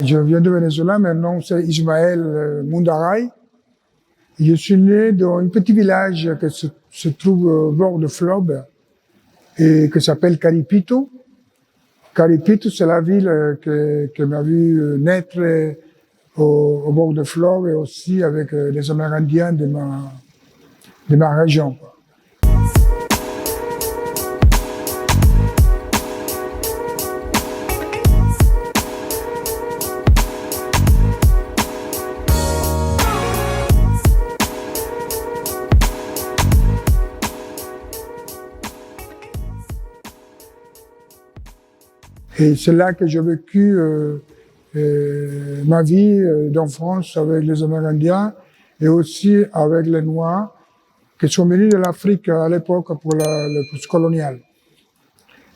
Je viens de Venezuela, mon nom c'est Ismaël Mundaray. Je suis né dans un petit village qui se trouve au bord de fleuve et qui s'appelle Caripito. Caripito, c'est la ville qui m'a vu naître au bord de fleuve et aussi avec les Amérindiens de ma région. Et c'est là que j'ai vécu ma vie d'enfance avec les Amérindiens et aussi avec les Noirs qui sont venus de l'Afrique à l'époque pour le post-colonial.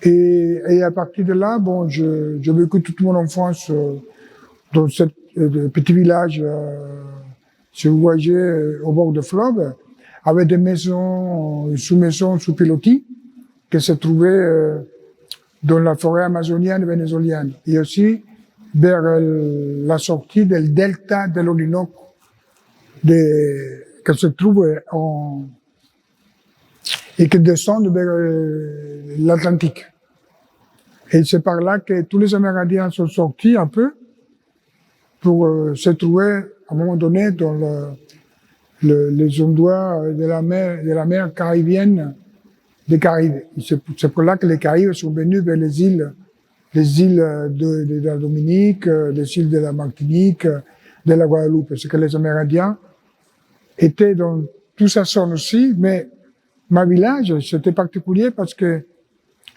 Et à partir de là, bon, j'ai vécu toute mon enfance dans ce petit village, si vous voyez, au bord de fleuve, avec des maisons, sous-maisons, sous pilotis, qui se trouvaient dans la forêt amazonienne vénézuélienne, et aussi vers la sortie del delta de l'Orinoco, qui se trouve et qui descend vers l'Atlantique. Et c'est par là que tous les Amérindiens sont sortis un peu pour se trouver à un moment donné dans les endroits de la mer caribéenne des Caraïbes. C'est pour là que les Caraïbes sont venus vers les îles de la Dominique, les îles de la Martinique, de la Guadeloupe. Parce que les Amérindiens étaient dans toute sa zone aussi, mais ma village, c'était particulier parce que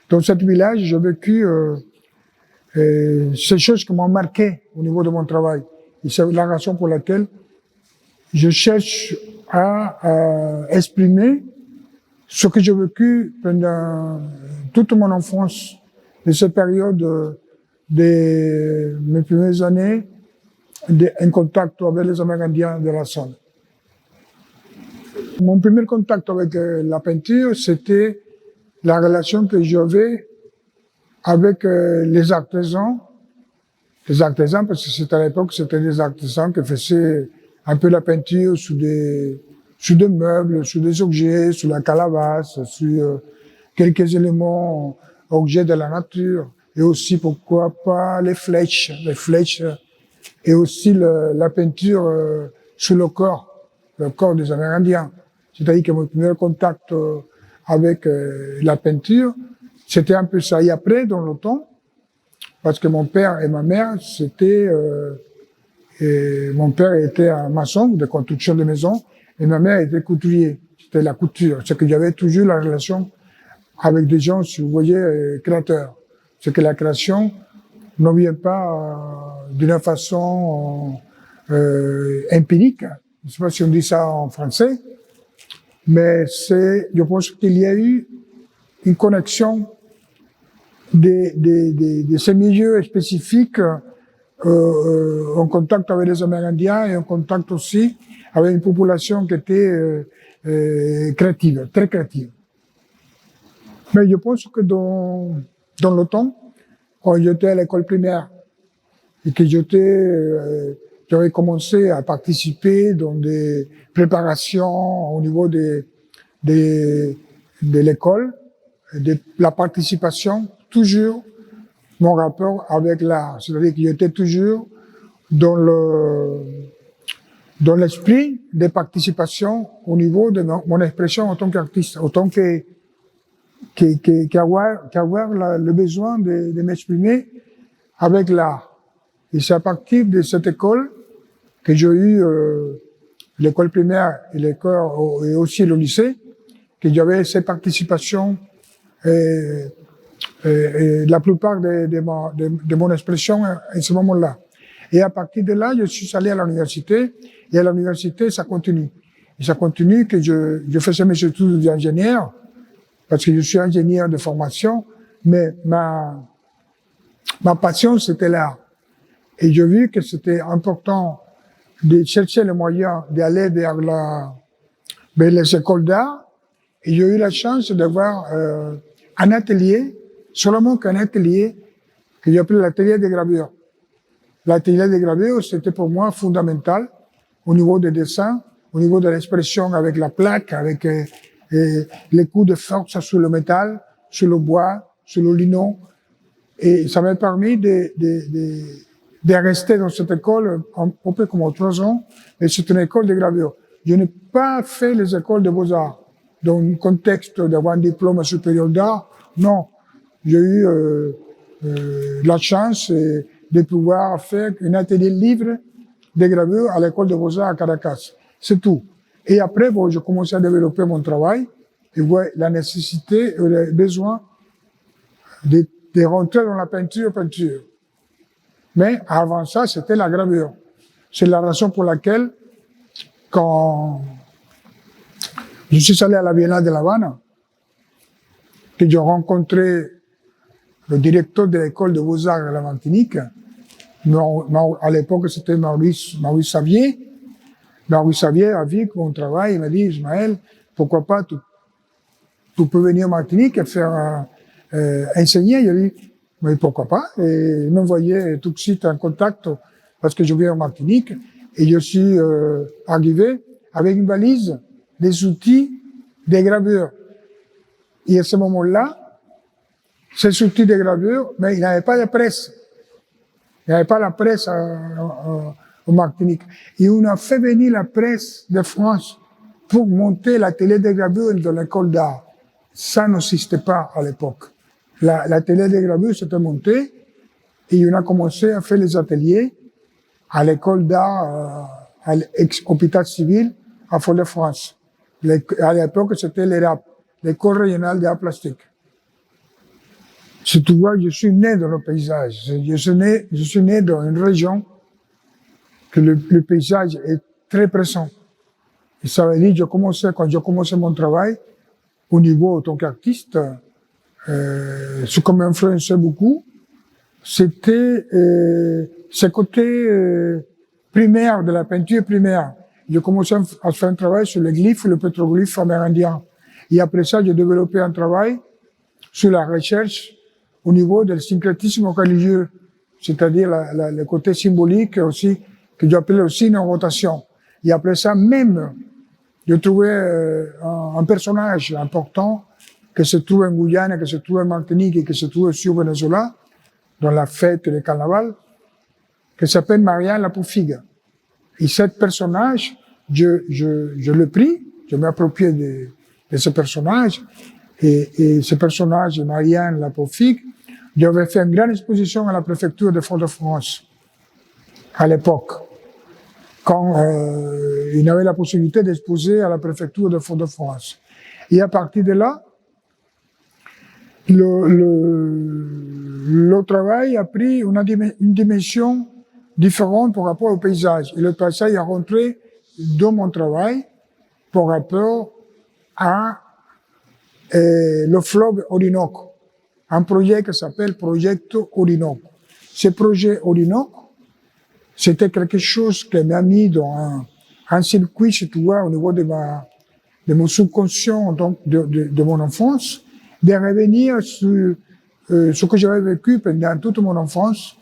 dans ce village, j'ai vécu ces choses qui m'ont marqué au niveau de mon travail. Et c'est la raison pour laquelle je cherche à exprimer ce que j'ai vécu pendant toute mon enfance, de cette période de mes premières années, en contact avec les Amérindiens de la zone. Mon premier contact avec la peinture, c'était la relation que j'avais avec les artisans. Les artisans, parce que c'était à l'époque, c'était des artisans qui faisaient un peu la peinture sur des meubles, sur des objets, sur la calebasse, sur quelques éléments, objets de la nature, et aussi, pourquoi pas, les flèches, et aussi la peinture sur le corps des Amérindiens. C'est-à-dire que mon premier contact avec la peinture, c'était un peu ça. Et après, dans le temps, parce que mon père et ma mère, mon père était un maçon de construction de maisons, et ma mère était couturier. C'était la couture. C'est que j'avais toujours la relation avec des gens, si vous voyez, créateurs. C'est que la création ne vient pas d'une façon empirique. Je ne sais pas si on dit ça en français, mais je pense qu'il y a eu une connexion de ces milieux spécifiques en contact avec les Amérindiens et en contact aussi avec une population qui était créative, très créative. Mais je pense que dans le temps, quand j'étais à l'école primaire et que j'avais commencé à participer dans des préparations au niveau de l'école, de la participation, toujours mon rapport avec l'art. C'est-à-dire que j'étais toujours dans l'esprit de participation au niveau de mon expression en tant qu'artiste, autant qu'avoir le besoin de m'exprimer avec l'art. Et c'est à partir de cette école que j'ai eu l'école primaire et aussi le lycée, que j'avais cette participation et la plupart de mon expression à ce moment-là. Et à partir de là, je suis allé à l'université, et à l'université, ça continue. Et ça continue que je faisais mes études d'ingénieur, parce que je suis ingénieur de formation, mais ma passion, c'était l'art. Et j'ai vu que c'était important de chercher les moyens d'aller vers les écoles d'art, et j'ai eu la chance d'avoir un atelier, seulement qu'un atelier, que j'ai appelé l'atelier de gravure. l'atelier de gravure, c'était pour moi fondamental au niveau des dessins, au niveau de l'expression avec la plaque, avec les coups de force sur le métal, sur le bois, sur le lino. Et ça m'a permis de rester dans cette école un peu comme 3 ans. Et c'est une école de gravure. Je n'ai pas fait les écoles de beaux-arts dans le contexte d'avoir un diplôme supérieur d'art. Non. J'ai eu la chance de pouvoir faire un atelier libre de gravure à l'école de beaux-arts à Caracas. C'est tout. Et après, bon, j'ai commencé à développer mon travail et voir la nécessité et le besoin de rentrer dans la peinture. Mais avant ça, c'était la gravure. C'est la raison pour laquelle, quand je suis allé à la Biennale de La Habana, que j'ai rencontré le directeur de l'école de beaux-arts de la Martinique, à l'époque c'était Maurice Xavier. Maurice Xavier a vu mon travail, il m'a dit, Ismaël, pourquoi pas, tu peux venir en Martinique et faire enseigner. Il a dit, mais pourquoi pas? Et il m'envoyait tout de suite en contact parce que je viens en Martinique et je suis arrivé avec une valise des outils de gravure. Et à ce moment-là, ces outils de gravure, mais il n'avait pas de presse. Il n'y avait pas la presse en Martinique. Et on a fait venir la presse de France pour monter l'atelier de gravure dans l'école d'art. Ça n'existait pas à l'époque. L'atelier de gravure s'était monté et on a commencé à faire les ateliers à l'école d'art, à l'hôpital civil à Fort-de-France. À l'époque, c'était l'ERAP, l'école régionale d'art plastique. Si tu vois, je suis né dans le paysage. Je suis né dans une région que le paysage est très présent. Et ça veut dire, quand j'ai commencé mon travail, au niveau en tant qu'artiste, ce qui m'a influencé beaucoup, c'était ce côté primaire de la peinture primaire. J'ai commencé à faire un travail sur les glyphes, le pétroglyphe amérindien. Et après ça, j'ai développé un travail sur la recherche au niveau du syncrétisme religieux, c'est-à-dire le côté symbolique aussi, que j'appelle aussi une rotation. Et après ça, même, j'ai trouvé un personnage important que se trouve en Guyane, que se trouve en Martinique et que se trouve aussi au Venezuela, dans la fête du carnaval, qui s'appelle Marianne la Paufigue. Et ce personnage, je l'ai pris, je m'ai approprié de ce personnage, et ce personnage, Marianne la Paufigue, j'avais fait une grande exposition à la préfecture de Fort-de-France, à l'époque, quand il avait la possibilité d'exposer à la préfecture de Fort-de-France. Et à partir de là, le travail a pris une dimension différente par rapport au paysage. Et le paysage est rentré dans mon travail par rapport à le fleuve Orinoco. Un projet qui s'appelle Progetto Orinoco. Ce projet Orinoco, c'était quelque chose qui m'a mis dans un circuit, si tu vois, au niveau de mon subconscient, donc de mon enfance, de revenir sur ce que j'avais vécu pendant toute mon enfance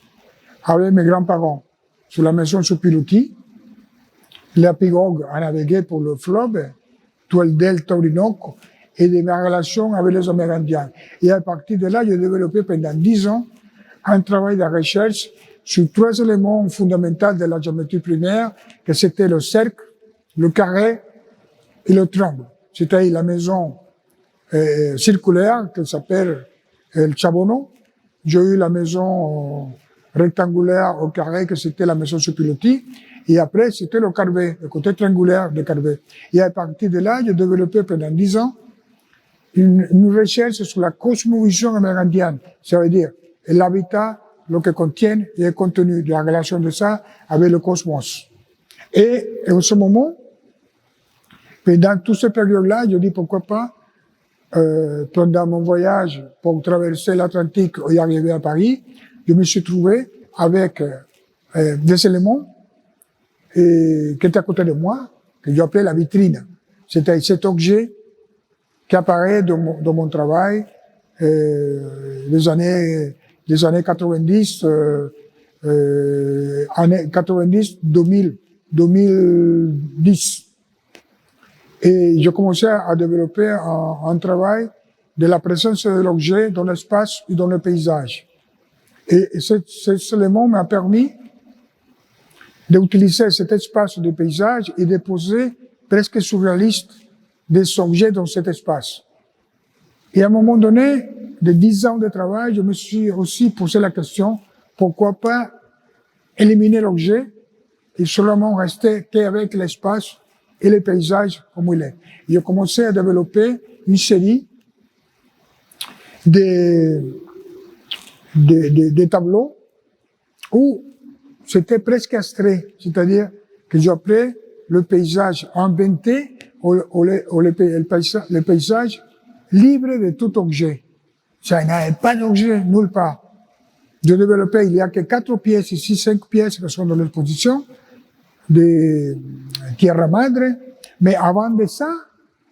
avec mes grands-parents, sur la maison sur pilotis. La pirogue a navigué pour le fleuve, tout le delta Orinoco, et de ma relation avec les Amérindiens. Et à partir de là, j'ai développé pendant 10 ans un travail de recherche sur 3 éléments fondamentaux de la géométrie primaire, que c'était le cercle, le carré et le triangle. C'est-à-dire la maison circulaire, qui s'appelle le Chabono. J'ai eu la maison rectangulaire au carré, que c'était la maison sur pilotis. Et après, c'était le carré, le côté triangulaire de carré. Et à partir de là, j'ai développé pendant 10 ans une recherche sur la cosmovision amérindienne. Ça veut dire l'habitat, ce que contient et le contenu de la relation de ça avec le cosmos. Et en ce moment, pendant toute cette période-là, je dis pourquoi pas, pendant mon voyage pour traverser l'Atlantique et arriver à Paris, je me suis trouvé avec des éléments qui étaient à côté de moi, que j'appelais la vitrine. C'était cet objet qui apparaît dans mon travail des années 90, années 90, 2000, 2010. Et j'ai commencé à développer un travail de la présence de l'objet dans l'espace et dans le paysage. Et cet élément m'a permis d'utiliser cet espace de paysage et de poser presque surréaliste des objets dans cet espace. Et à un moment donné, de 10 ans de travail, je me suis aussi posé la question, pourquoi pas éliminer l'objet et seulement rester qu'avec l'espace et le paysage comme il est. J'ai commencé à développer une série de tableaux où c'était presque abstrait, c'est-à-dire que j'appelais le paysage inventé ou le paysage libre de tout objet. Ça n'avait pas d'objet nulle part. Je développais, il y a que 4 pièces ici, 5 pièces qui sont dans l'exposition de Tierra Madre. Mais avant de ça,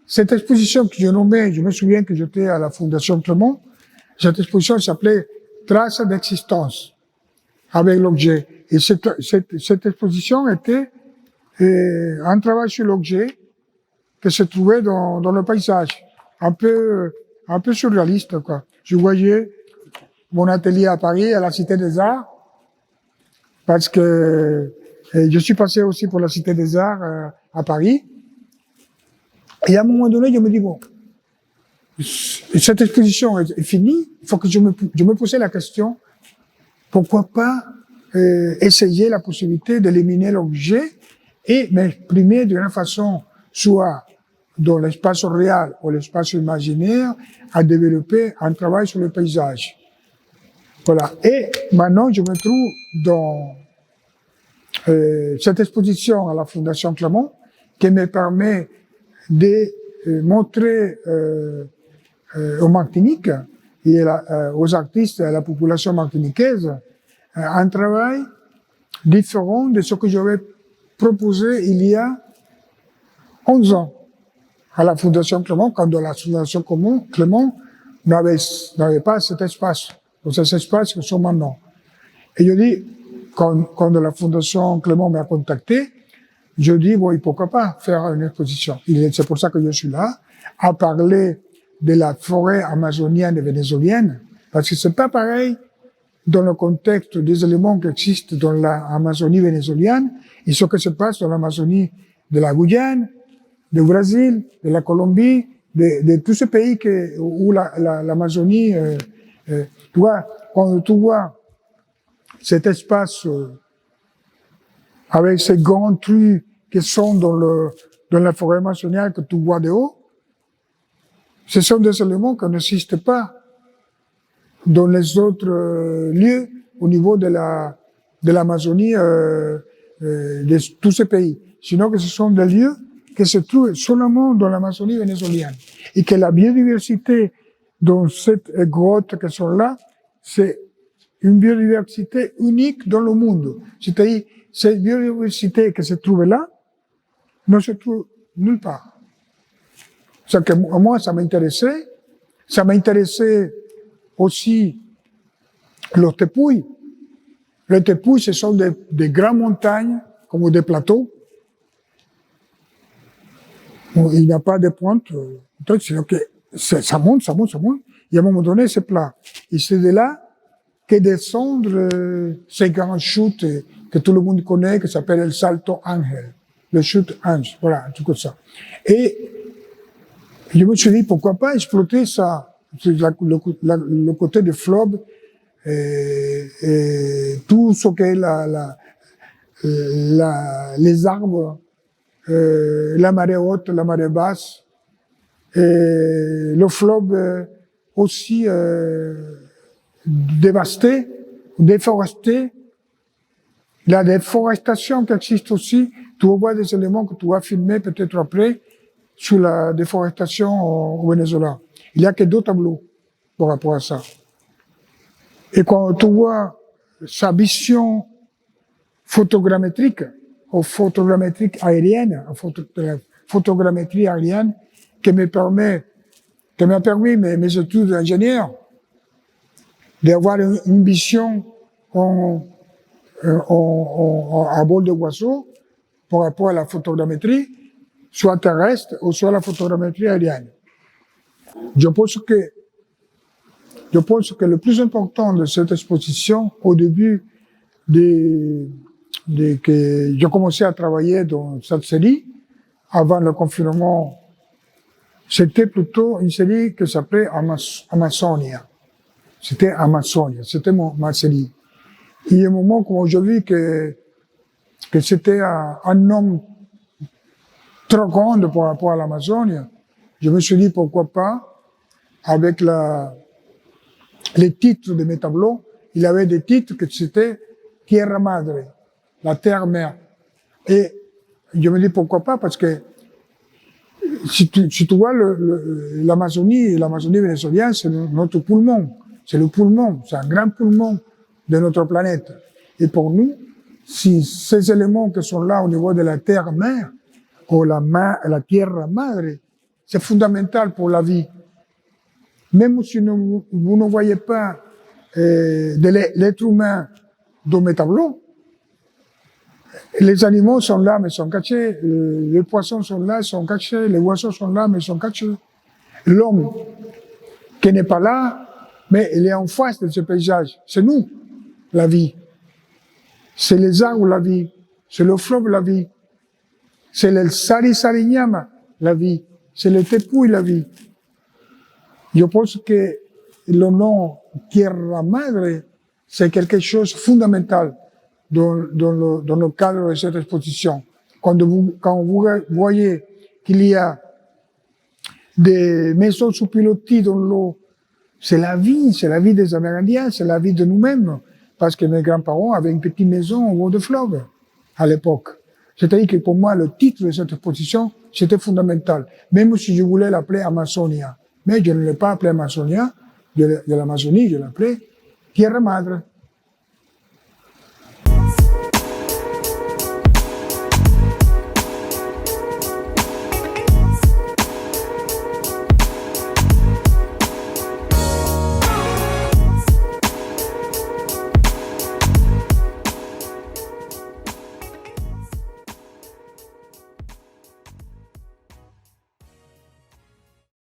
cette exposition que je nommais, je me souviens que j'étais à la Fondation Clément, cette exposition s'appelait Traces d'existence avec l'objet. Et cette exposition était un travail sur l'objet qui se trouvait dans le paysage, un peu surréaliste, quoi. Je voyais mon atelier à Paris, à la Cité des Arts, parce que je suis passé aussi pour la Cité des Arts à Paris. Et à un moment donné, je me dis, bon, cette exposition est finie, il faut que je me posais la question, pourquoi pas essayer la possibilité d'éliminer l'objet et m'exprimer d'une façon, soit dans l'espace réel ou l'espace imaginaire, à développer un travail sur le paysage. Voilà. Et maintenant, je me trouve dans cette exposition à la Fondation Clément qui me permet de montrer aux Martiniques et aux artistes et à la population martiniquaise un travail différent de ce que j'avais proposé il y a 11 ans à la Fondation Clément, quand dans la Fondation Clément n'avait pas cet espace, dans cet espace que sont maintenant. Et je dis, quand la Fondation Clément m'a contacté, je dis, bon, pourquoi pas faire une exposition. C'est pour ça que je suis là, à parler de la forêt amazonienne et vénézuélienne, parce que c'est pas pareil dans le contexte des éléments qui existent dans l'Amazonie vénézuélienne et ce qui se passe dans l'Amazonie de la Guyane, du Brésil, de la Colombie, de tous ces pays où l'Amazonie, tu vois, quand tu vois cet espace avec ces grands trucs qui sont dans la forêt amazonienne que tu vois de haut, ce sont des éléments qui n'existent pas dans les autres lieux au niveau de l'Amazonie de tous ces pays. Sinon que ce sont des lieux qui se trouvent seulement dans l'Amazonie vénézuélienne. Et que la biodiversité dans cette grotte qui sont là, c'est une biodiversité unique dans le monde. C'est-à-dire, cette biodiversité qui se trouve là, ne se trouve nulle part. C'est que moi, ça m'intéressait. Ça m'intéressait aussi le tepuy. Les tepuy, ce sont des grandes montagnes, comme des plateaux. Il n'y a pas de pointe, ça monte. Et à un moment donné, c'est plat. Et c'est de là que descendre ces grandes chutes que tout le monde connaît, qui s'appelle le Salto Ángel, le chute Ange, voilà, tout comme ça. Et je me suis dit, pourquoi pas exploiter ça, le côté de fleuve, et tout ce qu'est les arbres, la marée haute, la marée basse, et le fleuve aussi dévasté, déforesté. La déforestation qui existe aussi, tu vois des éléments que tu vas filmer peut-être après sur la déforestation au Venezuela. Il y a que 2 tableaux par rapport à ça. Et quand tu vois sa vision photogrammétrique, ou photogrammétrique aérienne, photogrammétrie aérienne, qui m'a permis mes études d'ingénieur, d'avoir une vision à bol de oiseaux par rapport à la photogrammétrie, soit terrestre ou soit la photogrammétrie aérienne. Je pense que le plus important de cette exposition, au début que j'ai commencé à travailler dans cette série, avant le confinement, c'était plutôt une série qui s'appelait Amazonia. C'était Amazonia, c'était ma série. Il y a un moment où j'ai vu que c'était un homme trop grand par rapport à l'Amazonie. Je me suis dit pourquoi pas, avec les titres de mes tableaux, il avait des titres que c'était Tierra Madre, la terre-mère. Et je me dis pourquoi pas, parce que si tu vois l'Amazonie vénézuélienne, c'est notre poumon. C'est le poumon, c'est un grand poumon de notre planète. Et pour nous, si ces éléments qui sont là au niveau de la terre-mère, ou la tierra madre, c'est fondamental pour la vie. Même si vous ne voyez pas l'être humain dans mes tableaux, les animaux sont là, mais sont cachés. Les poissons sont là, sont cachés. Les oiseaux sont là, mais sont cachés. L'homme, qui n'est pas là, mais il est en face de ce paysage. C'est nous, la vie. C'est les arbres, la vie. C'est le fleuve, la vie. C'est le sari-sarinyama, la vie. C'est le tepouille, la vie. Je pense que le nom Tierra Madre, c'est quelque chose de fondamental dans le cadre de cette exposition. Quand vous voyez qu'il y a des maisons sous pilotis dans l'eau, c'est la vie des Amérindiens, c'est la vie de nous-mêmes. Parce que mes grands-parents avaient une petite maison au bord de fleuve, à l'époque. C'est-à-dire que pour moi, le titre de cette exposition, c'était fondamental. Même si je voulais l'appeler Amazonia. Mais je ne l'ai pas appelé Amazonia, de l'Amazonie, je l'appelais Tierra Madre.